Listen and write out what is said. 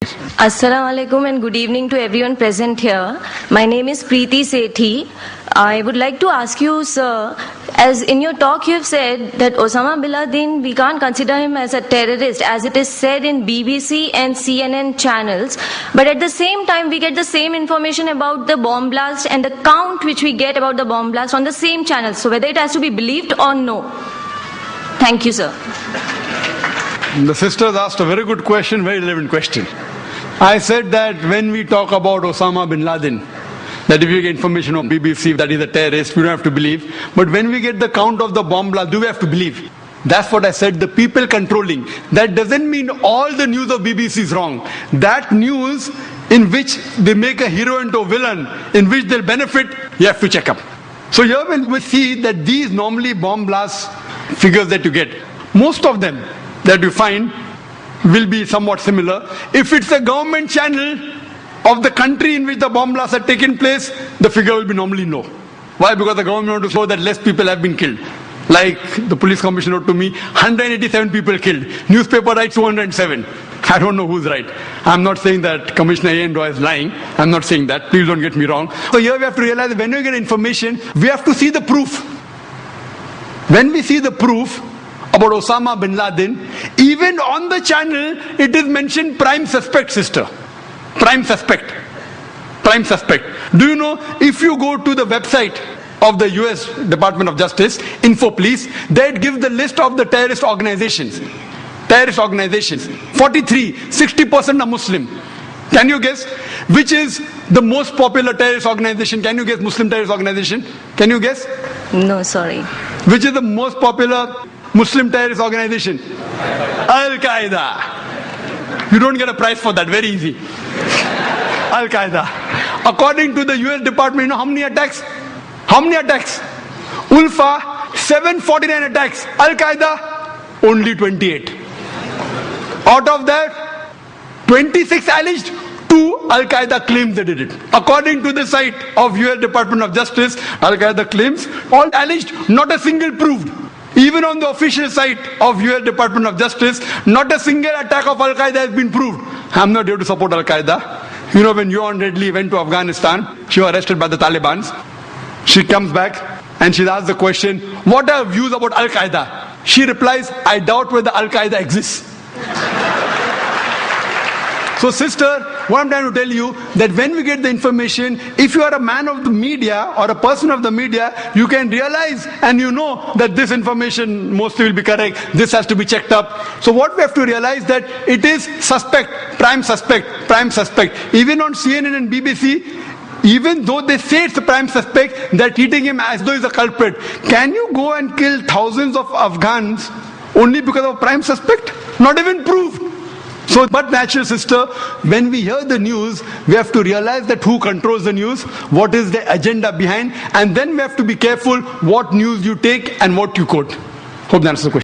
Assalamu alaikum and good evening to everyone present here. My name is Preeti Sethi. I would like to ask you, sir, as in your talk you have said that Osama bin Laden, we can't consider him as a terrorist as it is said in BBC and CNN channels, but at the same time we get the same information about the bomb blast and the count which we get about the bomb blast on the same channels. So whether it has to be believed or no. Thank you, sir. The sisters asked a very good question, very relevant question. I said that when we talk about Osama bin Laden, that if you get information on BBC that he's a terrorist, we don't have to believe. But when we get the count of the bomb blast, do we have to believe? That's what I said, the people controlling. That doesn't mean all the news of BBC is wrong. That news in which they make a hero into a villain, in which they'll benefit, you have to check up. So here when we see that these normally bomb blast figures that you get, most of them that you find will be somewhat similar. If it's a government channel of the country in which the bomb blasts have taken place, the figure will be normally low. Why? Because the government wants to show that less people have been killed. Like the police commissioner wrote to me, 187 people killed. Newspaper writes 207. I don't know who's right. I'm not saying that Commissioner A. Roy is lying. I'm not saying that. Please don't get me wrong. So here we have to realize that when we get information, we have to see the proof. When we see the proof about Osama bin Laden, even on the channel, it is mentioned prime suspect, sister. Prime suspect. Prime suspect. Do you know, if you go to the website of the US Department of Justice, Info Police, they give the list of the terrorist organizations. Terrorist organizations. 43, 60% are Muslim. Can you guess which is the most popular terrorist organization? Can you guess Muslim terrorist organization? Can you guess? No, sorry. Which is the most popular Muslim terrorist organization? Al-Qaida. You don't get a prize for that, very easy. Al-Qaida. According to the US Department, you know how many attacks? How many attacks? Ulfa, 749 attacks. Al-Qaida, only 28. Out of that, 26 alleged, 2 Al-Qaida claims they did it. According to the site of US Department of Justice, Al-Qaida claims, all alleged, not a single proved. Even on the official site of US Department of Justice, not a single attack of Al-Qaida has been proved. I'm not here to support Al-Qaida. You know, when Yvonne Ridley went to Afghanistan, she was arrested by the Taliban. She comes back and she's asked the question, what are your views about Al-Qaida? She replies, I doubt whether Al-Qaida exists. So sister, what I'm trying to tell you, that when we get the information, if you are a man of the media or a person of the media, you can realize and you know that this information mostly will be correct, this has to be checked up. So what we have to realize that it is suspect, prime suspect, prime suspect. Even on CNN and BBC, even though they say it's a prime suspect, they're treating him as though he's a culprit. Can you go and kill thousands of Afghans only because of a prime suspect? Not even proved. So, but natural sister, when we hear the news, we have to realize that who controls the news, what is the agenda behind, and then we have to be careful what news you take and what you quote. Hope that answers the question.